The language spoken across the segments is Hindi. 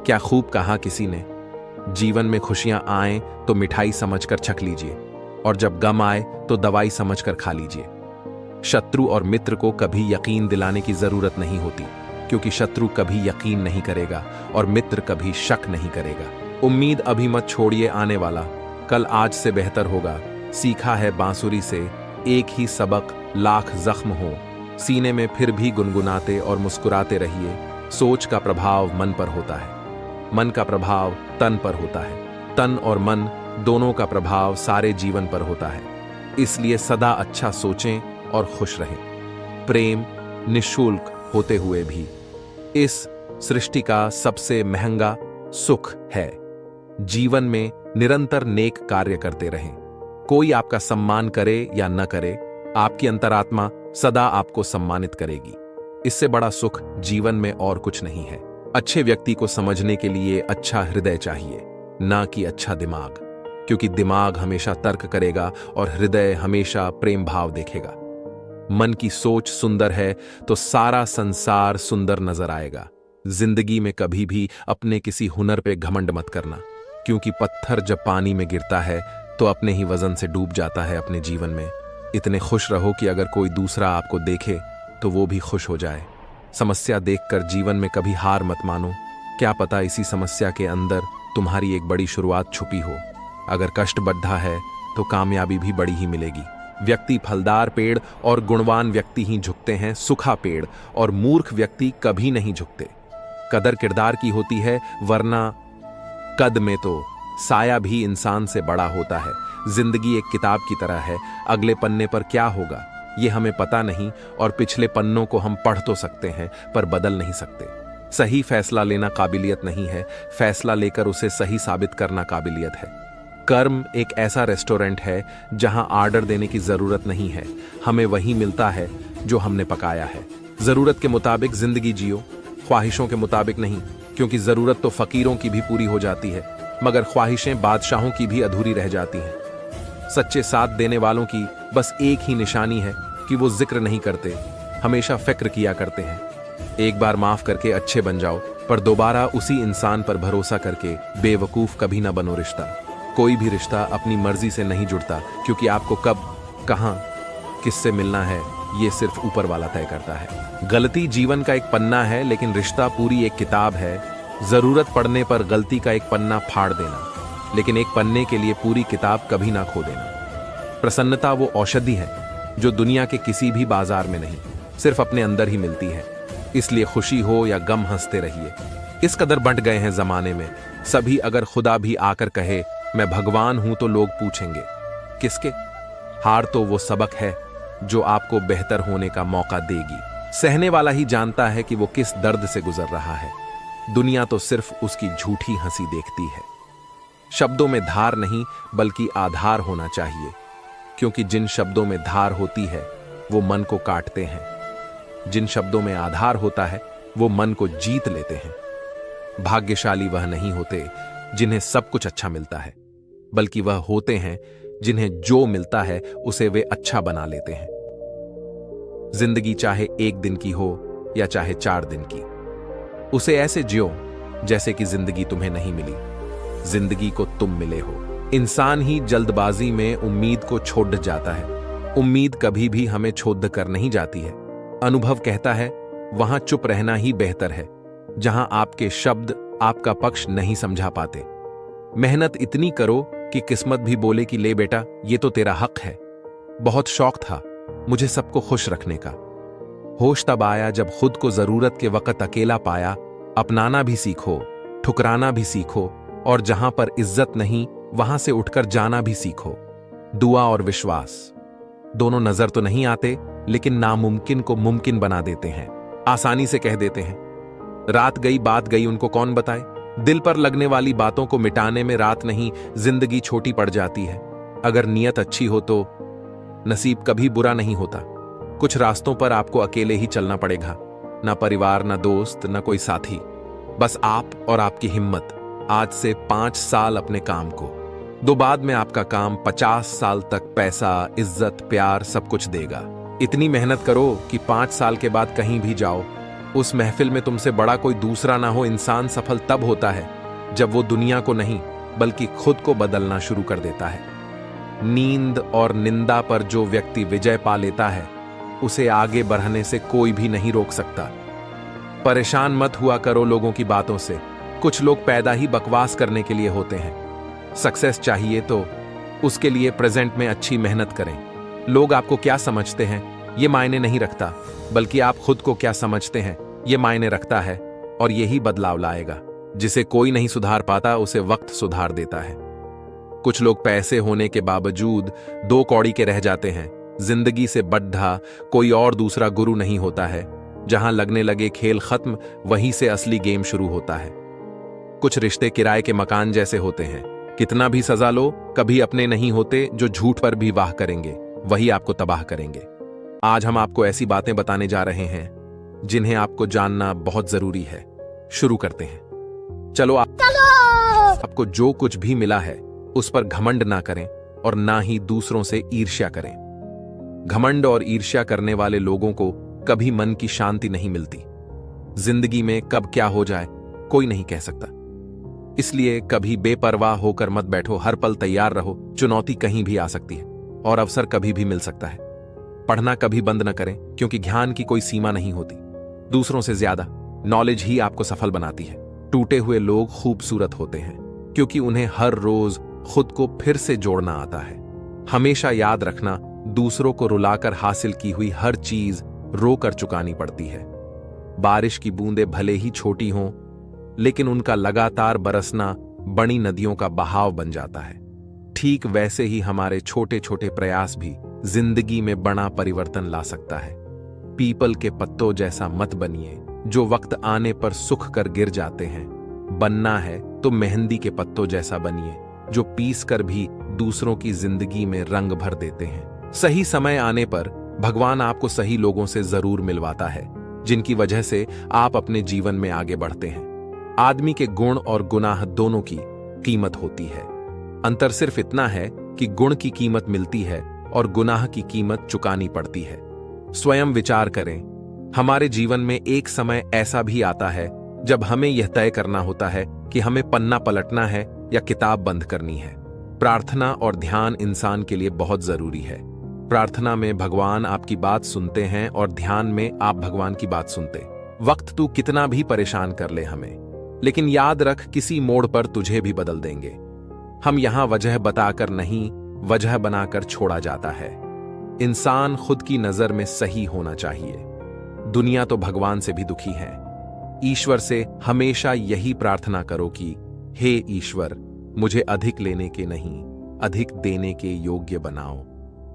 क्या खूब कहा किसी ने, जीवन में खुशियां आए तो मिठाई समझकर छक लीजिए, और जब गम आए तो दवाई समझकर खा लीजिए। शत्रु और मित्र को कभी यकीन दिलाने की जरूरत नहीं होती, क्योंकि शत्रु कभी यकीन नहीं करेगा और मित्र कभी शक नहीं करेगा। उम्मीद अभी मत छोड़िए, आने वाला कल आज से बेहतर होगा। सीखा है बांसुरी से एक ही सबक, लाख जख्म हो, सीने में फिर भी गुनगुनाते और मुस्कुराते रहिए। सोच का प्रभाव मन पर होता है, मन का प्रभाव तन पर होता है, तन और मन दोनों का प्रभाव सारे जीवन पर होता है। इसलिए सदा अच्छा सोचें और खुश रहें। प्रेम निःशुल्क होते हुए भी इस सृष्टि का सबसे महंगा सुख है। जीवन में निरंतर नेक कार्य करते रहें। कोई आपका सम्मान करे या न करे, आपकी अंतरात्मा सदा आपको सम्मानित करेगी। इससे बड़ा सुख जीवन में और कुछ नहीं है। अच्छे व्यक्ति को समझने के लिए अच्छा हृदय चाहिए, ना कि अच्छा दिमाग, क्योंकि दिमाग हमेशा तर्क करेगा और हृदय हमेशा प्रेम भाव देखेगा। मन की सोच सुंदर है तो सारा संसार सुंदर नजर आएगा। जिंदगी में कभी भी अपने किसी हुनर पे घमंड मत करना, क्योंकि पत्थर जब पानी में गिरता है तो अपने ही वजन से डूब जाता है अपने जीवन में। इतने खुश रहो कि अगर कोई दूसरा आपको देखे तो वो भी खुश हो जाए। समस्या देखकर जीवन में कभी हार मत मानो, क्या पता इसी समस्या के अंदर तुम्हारी एक बड़ी शुरुआत छुपी हो। अगर कष्ट बढ़ा है तो कामयाबी भी बड़ी ही मिलेगी। व्यक्ति फलदार पेड़ और गुणवान व्यक्ति ही झुकते हैं, सूखा पेड़ और मूर्ख व्यक्ति कभी नहीं झुकते। कदर किरदार की होती है, वरना कद में तो साया भी इंसान से बड़ा होता है। जिंदगी एक किताब की तरह है, अगले पन्ने पर क्या होगा ये हमें पता नहीं, और पिछले पन्नों को हम पढ़ तो सकते हैं पर बदल नहीं सकते। सही फैसला लेना काबिलियत नहीं है, फैसला लेकर उसे सही साबित करना काबिलियत है। कर्म एक ऐसा रेस्टोरेंट है जहां ऑर्डर देने की जरूरत नहीं है, हमें वही मिलता है जो हमने पकाया है। जरूरत के मुताबिक जिंदगी जियो, ख्वाहिशों के मुताबिक नहीं, क्योंकि जरूरत तो फकीरों की भी पूरी हो जाती है, मगर ख्वाहिशें बादशाहों की भी अधूरी रह जाती हैं। सच्चे साथ देने वालों की बस एक ही निशानी है कि वो जिक्र नहीं करते, हमेशा फिक्र किया करते हैं। एक बार माफ करके अच्छे बन जाओ, पर दोबारा उसी इंसान पर भरोसा करके बेवकूफ कभी ना बनो। रिश्ता, कोई भी रिश्ता अपनी मर्जी से नहीं जुड़ता, क्योंकि आपको कब, कहां, किससे मिलना है ये सिर्फ ऊपर वाला तय करता है। गलती जीवन का एक पन्ना है, लेकिन रिश्ता पूरी एक किताब है। जरूरत पड़ने पर गलती का एक पन्ना फाड़ देना, लेकिन एक पन्ने के लिए पूरी किताब कभी ना खो देना। प्रसन्नता वो औषधि है जो दुनिया के किसी भी बाजार में नहीं, सिर्फ अपने अंदर ही मिलती है। इसलिए खुशी हो या गम हंसते रहिए। इस कदर बंट गए हैं जमाने में सभी, अगर खुदा भी आकर कहे मैं भगवान हूं तो लोग पूछेंगे किसके। हार तो वो सबक है जो आपको बेहतर होने का मौका देगी। सहने वाला ही जानता है कि वो किस दर्द से गुजर रहा है। दुनिया तो सिर्फ उसकी झूठी हंसी देखती है। शब्दों में धार नहीं बल्कि आधार होना चाहिए, क्योंकि जिन शब्दों में धार होती है वो मन को काटते हैं। जिन शब्दों में आधार होता है वो मन को जीत लेते हैं। भाग्यशाली वह नहीं होते जिन्हें सब कुछ अच्छा मिलता है, बल्कि वह होते हैं जिन्हें जो मिलता है उसे वे अच्छा बना लेते हैं। जिंदगी चाहे एक दिन की हो या चाहे 4 दिन की, उसे ऐसे जियो जैसे कि जिंदगी तुम्हें नहीं मिली, जिंदगी को तुम मिले हो। इंसान ही जल्दबाजी में उम्मीद को छोड़ जाता है। उम्मीद कभी भी हमें छोड़ कर नहीं जाती है। अनुभव कहता है वहां चुप रहना ही बेहतर है, जहां आपके शब्द आपका पक्ष नहीं समझा पाते। मेहनत इतनी करो कि किस्मत भी बोले कि ले बेटा ये तो तेरा हक है। बहुत शौक था मुझे सबको खुश रखने का। होश तब आया जब खुद को जरूरत के वक्त अकेला पाया। अपनाना भी सीखो, ठुकराना भी सीखो, और जहां पर इज्जत नहीं वहां से उठकर जाना भी सीखो। दुआ और विश्वास दोनों नजर तो नहीं आते, लेकिन नामुमकिन को मुमकिन बना देते हैं। आसानी से कह देते हैं। रात गई बात गई, उनको कौन बताए। दिल पर लगने वाली बातों को मिटाने में रात नहीं जिंदगी छोटी पड़ जाती है। अगर नीयत अच्छी हो तो नसीब कभी बुरा नहीं होता। कुछ रास्तों पर आपको अकेले ही चलना पड़ेगा, ना परिवार, ना दोस्त, ना कोई साथी, बस आप और आपकी हिम्मत। आज से 5 साल अपने काम को दो, बाद में आपका काम 50 साल तक पैसा, इज्जत, प्यार सब कुछ देगा। इतनी मेहनत करो कि 5 साल के बाद कहीं भी जाओ उस महफिल में तुमसे बड़ा कोई दूसरा ना हो। इंसान सफल तब होता है जब वो दुनिया को नहीं बल्कि खुद को बदलना शुरू कर देता है। नींद और निंदा पर जो व्यक्ति विजय पा लेता है उसे आगे बढ़ने से कोई भी नहीं रोक सकता। परेशान मत हुआ करो लोगों की बातों से। कुछ लोग पैदा ही बकवास करने के लिए होते हैं। सक्सेस चाहिए तो उसके लिए प्रेजेंट में अच्छी मेहनत करें। लोग आपको क्या समझते हैं ये मायने नहीं रखता, बल्कि आप खुद को क्या समझते हैं ये मायने रखता है। और यही बदलाव लाएगा। जिसे कोई नहीं सुधार पाता उसे वक्त सुधार देता है। कुछ लोग पैसे होने के बावजूद दो कौड़ी के रह जाते हैं। जिंदगी से बड्ढा कोई और दूसरा गुरु नहीं होता है। जहां लगने लगे खेल खत्म, वहीं से असली गेम शुरू होता है। कुछ रिश्ते किराए के मकान जैसे होते हैं। कितना भी सजा लो, कभी अपने नहीं होते। जो झूठ पर भी वाह करेंगे वही आपको तबाह करेंगे। आज हम आपको ऐसी बातें बताने जा रहे हैं जिन्हें आपको जानना बहुत जरूरी है। शुरू करते हैं। चलो आपको जो कुछ भी मिला है उस पर घमंड ना करें और ना ही दूसरों से ईर्ष्या करें। घमंड और ईर्ष्या करने वाले लोगों को कभी मन की शांति नहीं मिलती। जिंदगी में कब क्या हो जाए कोई नहीं कह सकता। इसलिए कभी बेपरवाह होकर मत बैठो। हर पल तैयार रहो। चुनौती कहीं भी आ सकती है और अवसर कभी भी मिल सकता है। पढ़ना कभी बंद न करें, क्योंकि ज्ञान की कोई सीमा नहीं होती। दूसरों से ज्यादा नॉलेज ही आपको सफल बनाती है। टूटे हुए लोग खूबसूरत होते हैं क्योंकि उन्हें हर रोज खुद को फिर से जोड़ना आता है। हमेशा याद रखना, दूसरों को रुलाकर हासिल की हुई हर चीज रोकर चुकानी पड़ती है। बारिश की बूंदें भले ही छोटी हों, लेकिन उनका लगातार बरसना बड़ी नदियों का बहाव बन जाता है। ठीक वैसे ही हमारे छोटे छोटे प्रयास भी जिंदगी में बड़ा परिवर्तन ला सकता है। पीपल के पत्तों जैसा मत बनिए जो वक्त आने पर सुख कर गिर जाते हैं। बनना है तो मेहंदी के पत्तों जैसा बनिए जो पीस कर भी दूसरों की जिंदगी में रंग भर देते हैं। सही समय आने पर भगवान आपको सही लोगों से जरूर मिलवाता है, जिनकी वजह से आप अपने जीवन में आगे बढ़ते हैं। आदमी के गुण और गुनाह दोनों की कीमत होती है। अंतर सिर्फ इतना है कि गुण की कीमत मिलती है और गुनाह की कीमत चुकानी पड़ती है। स्वयं विचार करें। हमारे जीवन में एक समय ऐसा भी आता है जब हमें यह तय करना होता है कि हमें पन्ना पलटना है या किताब बंद करनी है। प्रार्थना और ध्यान इंसान के लिए बहुत जरूरी है। प्रार्थना में भगवान आपकी बात सुनते हैं और ध्यान में आप भगवान की बात सुनते। वक्त तू कितना भी परेशान कर ले हमें, लेकिन याद रख किसी मोड़ पर तुझे भी बदल देंगे। हम यहां वजह बताकर नहीं, वजह बनाकर छोड़ा जाता है। इंसान खुद की नजर में सही होना चाहिए। दुनिया तो भगवान से भी दुखी है। ईश्वर से हमेशा यही प्रार्थना करो कि हे ईश्वर, मुझे अधिक लेने के नहीं, अधिक देने के योग्य बनाओ।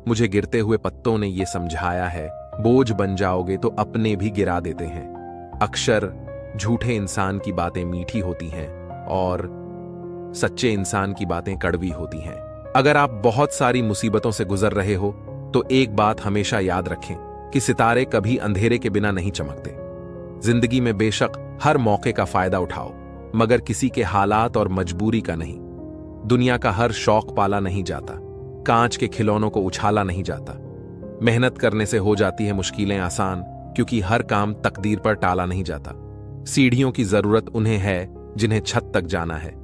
मुझे गिरते हुए पत्तों ने यह समझाया है, बोझ बन जाओगे तो अपने भी गिरा देते हैं। अक्सर झूठे इंसान की बातें मीठी होती हैं और सच्चे इंसान की बातें कड़वी होती हैं। अगर आप बहुत सारी मुसीबतों से गुजर रहे हो तो एक बात हमेशा याद रखें कि सितारे कभी अंधेरे के बिना नहीं चमकते। जिंदगी में बेशक हर मौके का फायदा उठाओ, मगर किसी के हालात और मजबूरी का नहीं। दुनिया का हर शौक पाला नहीं जाता, कांच के खिलौनों को उछाला नहीं जाता। मेहनत करने से हो जाती है मुश्किलें आसान, क्योंकि हर काम तकदीर पर टाला नहीं जाता। सीढ़ियों की जरूरत उन्हें है जिन्हें छत तक जाना है।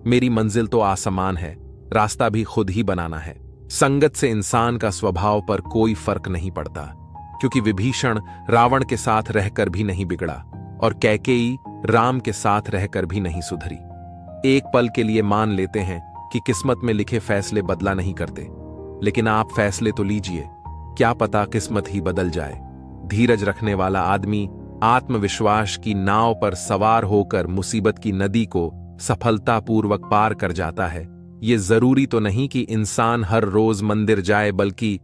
मेरी मंजिल तो आसमान है, रास्ता भी खुद ही बनाना है। संगत से इंसान का स्वभाव पर कोई फर्क नहीं पड़ता, क्योंकि विभीषण रावण के साथ रहकर भी नहीं बिगड़ा और कैकेयी राम के साथ रहकर भी नहीं सुधरी। एक पल के लिए मान लेते हैं कि किस्मत में लिखे फैसले बदला नहीं करते, लेकिन आप फैसले तो लीजिए, क्या पता किस्मत ही बदल जाए। धीरज रखने वाला आदमी आत्मविश्वास की नाव पर सवार होकर मुसीबत की नदी को सफलतापूर्वक पार कर जाता है। ये जरूरी तो नहीं कि इंसान हर रोज मंदिर जाए, बल्कि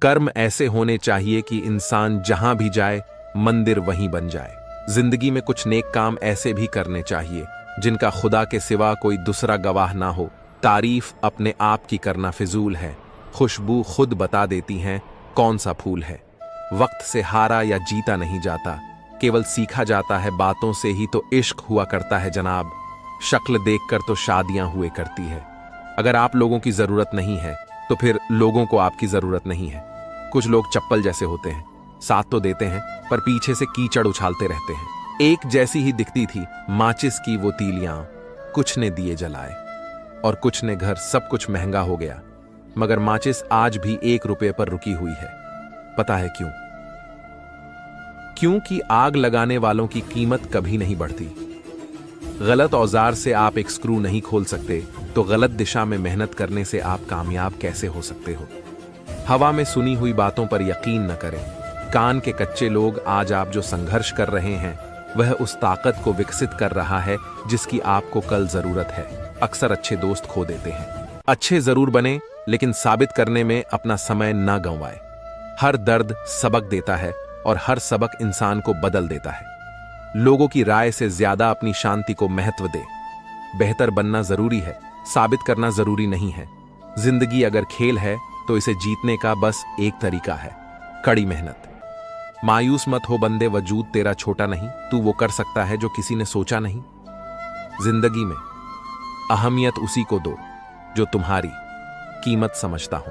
कर्म ऐसे होने चाहिए कि इंसान जहां भी जाए मंदिर वहीं बन जाए। जिंदगी में कुछ नेक काम ऐसे भी करने चाहिए जिनका खुदा के सिवा कोई दूसरा गवाह ना हो। तारीफ अपने आप की करना फिजूल है, खुशबू खुद बता देती हैं कौन सा फूल है। वक्त से हारा या जीता नहीं जाता, केवल सीखा जाता है। बातों से ही तो इश्क हुआ करता है जनाब, शक्ल देखकर तो शादियां हुए करती है। अगर आप लोगों की जरूरत नहीं है तो फिर लोगों को आपकी जरूरत नहीं है। कुछ लोग चप्पल जैसे होते हैं, साथ तो देते हैं पर पीछे से कीचड़ उछालते रहते हैं। एक जैसी ही दिखती थी माचिस की वो तीलियां, कुछ ने दिए जलाए और कुछ ने घर। सब कुछ महंगा हो गया मगर माचिस आज भी 1 रुपये पर रुकी हुई है। पता है क्यों? क्योंकि आग लगाने वालों की कीमत कभी नहीं बढ़ती। गलत औजार से आप एक स्क्रू नहीं खोल सकते तो गलत दिशा में मेहनत करने से आप कामयाब कैसे हो सकते हो? हवा में सुनी हुई बातों पर यकीन न करें। कान के कच्चे लोग आज आप जो संघर्ष कर रहे हैं वह उस ताकत को विकसित कर रहा है जिसकी आपको कल जरूरत है। अक्सर अच्छे दोस्त खो देते हैं। अच्छे जरूर बने लेकिन साबित करने में अपना समय न गंवाए। हर दर्द सबक देता है और हर सबक इंसान को बदल देता है। लोगों की राय से ज्यादा अपनी शांति को महत्व दे। बेहतर बनना जरूरी है, साबित करना जरूरी नहीं है। जिंदगी अगर खेल है तो इसे जीतने का बस एक तरीका है, कड़ी मेहनत। मायूस मत हो बंदे, वजूद तेरा छोटा नहीं, तू वो कर सकता है जो किसी ने सोचा नहीं। जिंदगी में अहमियत उसी को दो जो तुम्हारी कीमत समझता हो।